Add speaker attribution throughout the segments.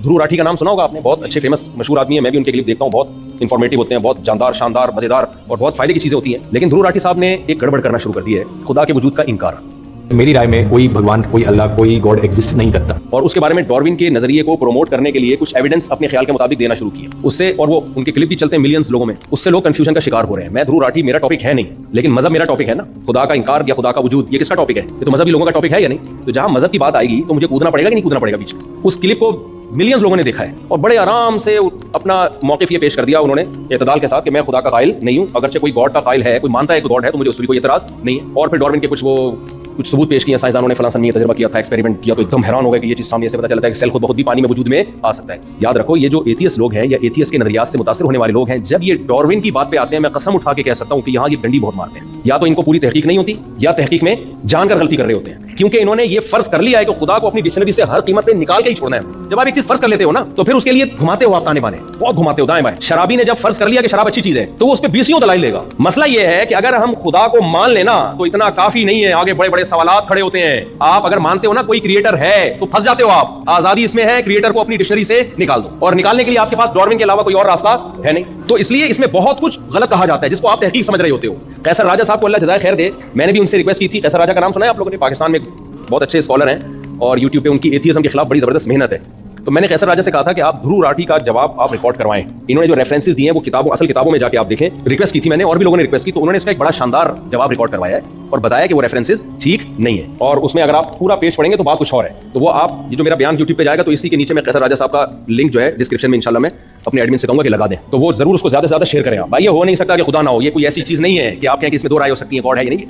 Speaker 1: ध्रुव राठी का नाम सुना होगा आपने, बहुत अच्छे फेमस मशहूर आदमी है, मैं भी उनके क्लिप देखता हूँ, बहुत इंफॉर्मेटिव होते हैं, बहुत जानदार, शानदार, मजेदार और बहुत फायदे की चीजें होती हैं। लेकिन ध्रुव राठी साहब ने एक गड़बड़ करना शुरू कर दी है, खुदा के वजूद का इनकार।
Speaker 2: मेरी राय में कोई भगवान, कोई अल्लाह, कोई गॉड एग्जिस्ट नहीं करता।
Speaker 1: और उसके बारे में डार्विन के नजरिए को प्रमोट करने के लिए कुछ एविडेंस अपने ख्याल के मुताबिक देना शुरू किया उससे, और वो उनके क्लिप भी चलते हैं मिलियंस लोगों में, उससे लोग कंफ्यूजन का शिकार हो रहे हैं। मैं ध्रुव राठी, मेरा टॉपिक है नहीं, लेकिन मजहब मेरा टॉपिक है ना। खुदा का इनकार या खुदा का वजूद, ये किसका टॉपिक है? ये तो मजहबी लोगों का टॉपिक है या नहीं? तो जहां मजहब की बात आएगी तो मुझे कूदना पड़ेगा कि नहीं कूदना पड़ेगा बीच में? उस क्लिप को मिलियंस लोगों ने देखा है और बड़े आराम से अपना मौक़िफ़ ये पेश कर दिया उन्होंने इत्तेदाल के साथ कि मैं खुदा का कायल नहीं हूं, अगरचे कोई गॉड का कायल है, कोई मानता है कि गॉड है, तो मुझे उस पर कोई एतराज नहीं है। और फिर डार्विन के कुछ सबूत पेश किए, साइंसदानों ने फलां ये तजर्बा किया था, एक्सपेरिमेंट किया, तो एकदम हैरान हो गए कि ये चीज़ सामने से पता चलता है कि सेल खुद बहुत भी पानी में वजूद में आ सकता है। याद रखो, ये जो एथियस्ट लोग हैं या एथियस्ट के नजरियात से मुतासिर होने वाले लोग हैं, जब ये डार्विन की बात पे आते हैं, मैं कसम उठा के कह सकता हूं कि यहाँ ये डंडी बहुत मारते हैं। या तो इनको पूरी तहकीक नहीं होती या तहकीक में जानकर गलती कर रहे होते हैं, क्योंकि इन्होंने ये फर्ज कर लिया है कि खुदा को अपनी डिक्शनरी से हर कीमत पे निकाल के ही छोड़ना है। जब आप एक चीज फर्ज कर लेते हो ना, तो फिर उसके लिए घुमाते हो आप ताने बाने, बहुत घुमाते हो दाएं बाएं। शराबी ने जब फर्ज कर लिया कि शराब अच्छी चीज है, तो वो उस पर 20 दलाइल लेगा। मसला ये है कि अगर हम खुदा को मान लेना तो इतना काफी नहीं है, आगे बड़े बड़े सवालात खड़े होते हैं। आप अगर मानते हो ना कोई क्रिएटर है, तो फंस जाते हो आप। आजादी इसमें है, क्रिएटर को अपनी डिक्शनरी से निकाल दो, और निकालने के लिए आपके पास डार्विन के अलावा कोई और रास्ता है नहीं। तो इसलिए इसमें बहुत कुछ गलत कहा जाता है जिसको आप तहकीक समझ रहे होते हो। कैसर राजा साहब को अल्लाह जज़ाए खैर दे, मैंने भी उनसे रिक्वेस्ट की थी। कैसर राजा का नाम सुना है आप लोगों ने? पाकिस्तान में बहुत अच्छे स्कॉलर हैं और यूट्यूब पे उनकी एथियज्म के खिलाफ बड़ी जबरदस्त मेहनत है। तो मैंने कैसर राजा से कहा था कि आप ध्रुव राठी का जवाब आप रिकॉर्ड करवाएं। इन्होंने जो रेफरेंसेस दिए हैं वो किताबों, असल किताबों में जाके आप देखें। रिक्वेस्ट की थी मैंने और भी लोगों ने रिक्वेस्ट की, तो उन्होंने इसका एक बड़ा शानदार जवाब रिकॉर्ड करवाया है और बताया कि वो रेफरेंसेस ठीक नहीं है। और उसमें अगर आप पूरा पेज पढ़ेंगे तो बात कुछ और है। तो वो आप, ये जो मेरा बयान यूट्यूब पे जाएगा तो इसी के नीचे मैं कैसर राजा साहब का लिंक जो है डिस्क्रिप्शन में इंशाल्लाह मैं अपने एडमिन से कहूंगा कि लगा दें, तो वो जरूर उसको ज्यादा से ज्यादा शेयर करें। भाई ये हो नहीं सकता कि खुदा ना हो, ये कोई ऐसी चीज नहीं है कि आप कहें कि इसमें दो राय हो सकती है, गॉड है या नहीं।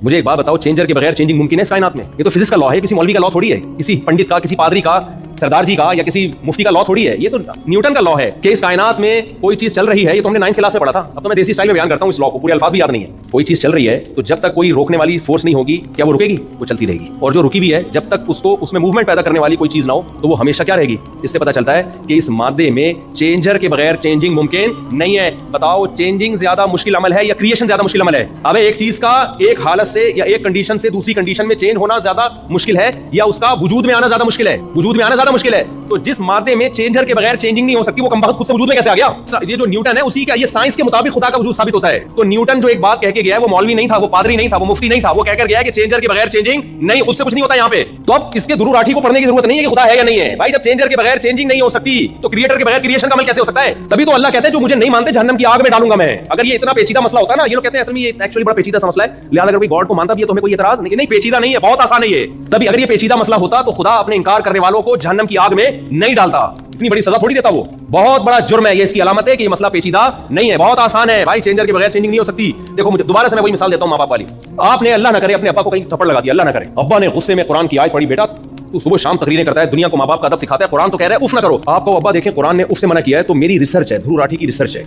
Speaker 1: मुझे एक बात बताओ, चेंजर के बगैर चेंजिंग मुमकिन है इस कायनात में? ये तो फिजिक्स का लॉ है, किसी मौलवी का लॉ थोड़ी है, किसी पंडित का, किसी पादरी का, सरदार जी का या किसी मुफ्ती का लॉ थोड़ी है। ये तो न्यूटन का लॉ है कि इस कायनात में कोई चीज चल रही है। ये तो हमने 9th क्लास में पढ़ा था। अब तो मैं देसी स्टाइल में बयान करता हूँ इस लॉ को, पूरे अल्फाज भी याद नहीं है। कोई चीज चल रही है तो जब तक कोई रोकने वाली फोर्स नहीं होगी, क्या वो रुकेगी? वो चलती रहेगी। और जो रुकी हुई है, जब तक उसको उसमें मूवमेंट पैदा करने वाली कोई चीज ना हो, तो वो हमेशा क्या रहेगी? इससे पता चलता है कि इस मादे में चेंजर के बगैर चेंजिंग मुमकिन नहीं है। बताओ, चेंजिंग ज्यादा मुश्किल अमल है या क्रिएशन ज्यादा मुश्किल अमल है? अब एक चीज का एक हालत से या एक कंडीशन से दूसरी कंडीशन में चेंज होना ज्यादा मुश्किल है या उसका वजूद में आना ज्यादा मुश्किल है? वजूद में आना ज्यादा मुश्किल है। तो जिस मादे में चेंजर के बगैर चेंजिंग नहीं हो सकती, वो कमबख्त खुद से वजूद में कैसे आ गया? ये जो न्यूटन है उसी का, ये साइंस के मुताबिक खुदा का वजूद साबित होता है। तो न्यूटन जो एक बात कह के गया है, वो मौलवी नहीं था, वो पादरी नहीं था, वो मुफ्ती नहीं था, वो कहकर गया है कि चेंजर के बगैर चेंजिंग नहीं, खुद से कुछ नहीं होता यहाँ पे। तो अब इसके ध्रुव राठी को पढ़ने की जरूरत नहीं है कि खुदा है या नहीं है। भाई जब चेंजर के बगैर चेंजिंग नहीं हो सकती, तो क्रिएटर के बगैर क्रिएशन का अमल कैसे हो सकता है? तभी तो अल्लाह कहता है जो मुझे नहीं मानते जहन्नम की आग में डालूंगा मैं। अगर ये इतना पेचीदा मसला होता ना, ये लोग कहते हैं असल में ये एक्चुअली बड़ा पेचीदा सा मसला है, लिहाजा अगर कोई गॉड को मानता भी है तो हमें कोई एतराज नहीं। पेचीदा नहीं है, बहुत आसान है ये। तभी अगर ये पेचीदा मसला होता तो खुदा अपने इनकार करने वालों को जहन्नम की आग में नहीं डालता, इतनी बड़ी सजा थोड़ी देता। वो बहुत बड़ा जुर्म है, ये इसकी अलामत है कि ये मसला पेचीदा नहीं है, बहुत आसान है। भाई चेंजर के बगैर चेंजिंग नहीं हो सकती। देखो मुझे दोबारा से मैं वही मिसाल देता हूं मां बाप वाली। आपने अल्लाह ना करे अपने अब्बा को कहीं थप्पड़ लगा दिया, अल्लाह ना करे, अब्बा ने गुस्से में कुरान की आयत पढ़ी, बेटा तू सुबह शाम तकरीरें करता है, दुनिया को मां बाप का अदब सिखाता है, कुरान तो कह रहा है उफ ना करो। आपको अब्बा देखें कुरान ने उफ से मना किया है, तो मेरी रिसर्च है, ध्रुव राठी की रिसर्च है,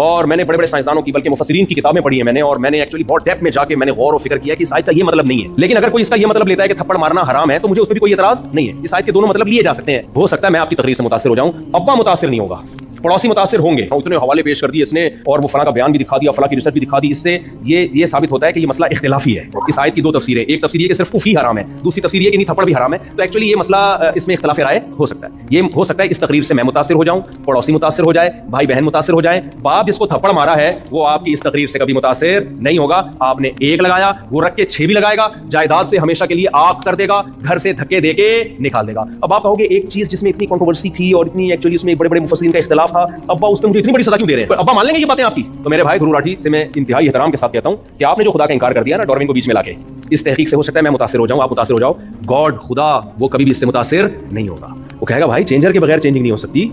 Speaker 1: और मैंने बड़े बड़े साइंसदानों की बल्कि मुफस्सिरीन की किताबें पढ़ी है मैंने, और मैंने एक्चुअली बहुत डेप्थ में जाके मैंने गौर और फिक्र किया कि इस आयत का ये मतलब नहीं है। लेकिन अगर कोई इसका ये मतलब लेता है कि थप्पड़ मारना हराम है, तो मुझे उस पर भी कोई एतराज नहीं है। इस आयत के दोनों मतलब लिए जा सकते हैं। हो सकता है मैं आपकी तकरीर से मुतासिर हो जाऊं, अब्बा मुतासिर नहीं होगा, पड़ोसी मुतासिर होंगे। इतने हवाले पेश कर दिए इसने, और वो फला का बयान भी दिखा दिया, फला की रिसर्च भी दिखा दी। इससे ये साबित होता है कि ये मसला इख्तिलाफी है। इस आयत की दो तफसीरें, एक तफसीर ये कि सिर्फ कुफ ही हराम है, दूसरी तफसीर ये कि नहीं थप्पड़ भी हराम है। तो एक्चुअली ये मसला, इसमें इख्तिलाफ राय हो सकता है। ये हो सकता है इस तकरीर से मैं मुतासिर हो जाऊं, पड़ोसी मुतासिर हो जाए, भाई बहन मुतासिर हो जाए। बाप जिसको थप्पड़ मारा है वो आपकी इस तकरीर से कभी मुतासिर नहीं होगा। आपने एक लगाया, वो रख के 6 भी लगाएगा, जायदाद से हमेशा के लिए आग कर देगा, घर से धक्के देके निकाल देगा। अब आप कहोगे एक चीज जिसमें इतनी कंट्रोवर्सी थी और इतनी एक्चुअली इसमें बड़े बड़े मुफस्सिरीन का इख्तिलाफ था, अब्बा उस पर इतनी बड़ी सजा क्यों दे रहे हैं? अब्बा मान लेंगे ये बातें आपकी? तो मेरे भाई ध्रुव राठी से मैं इंतहाई एहतराम के साथ कहता हूं कि आपने जो खुदा का इनकार कर दिया ना डार्विन को बीच में लाके, इस तहकीक से हो सकता है मैं मुतासिर हो जाऊं, आप मुतासिर हो जाओ, गॉड खुदा वो कभी भी इससे मुतासिर नहीं होगा। वो कहेगा भाई चेंजर के बगैर चेंजिंग नहीं हो सकती,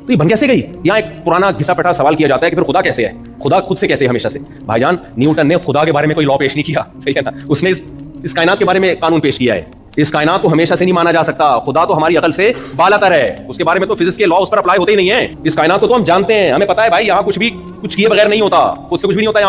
Speaker 1: तो ये बन कैसे गई? यहाँ एक पुराना घिसा पटा सवाल किया जाता है कि फिर खुदा कैसे है, खुदा खुद से कैसे हमेशा से? भाईजान न्यूटन ने खुदा के बारे में कोई लॉ पेश नहीं किया, सही है ना? उसने इस कायनात के बारे में कानून पेश किया है। इस कायनात को हमेशा से नहीं माना जा सकता, खुदा तो हमारी अकल से बालातर है, उसके बारे में तो फिजिक्स के लॉ उस पर अप्लाई होते ही नहीं है। इस कायनात को तो हम जानते हैं, हमें पता है भाई यहाँ कुछ किए बगैर नहीं होता, खुद से कुछ भी नहीं होता यहाँ पे।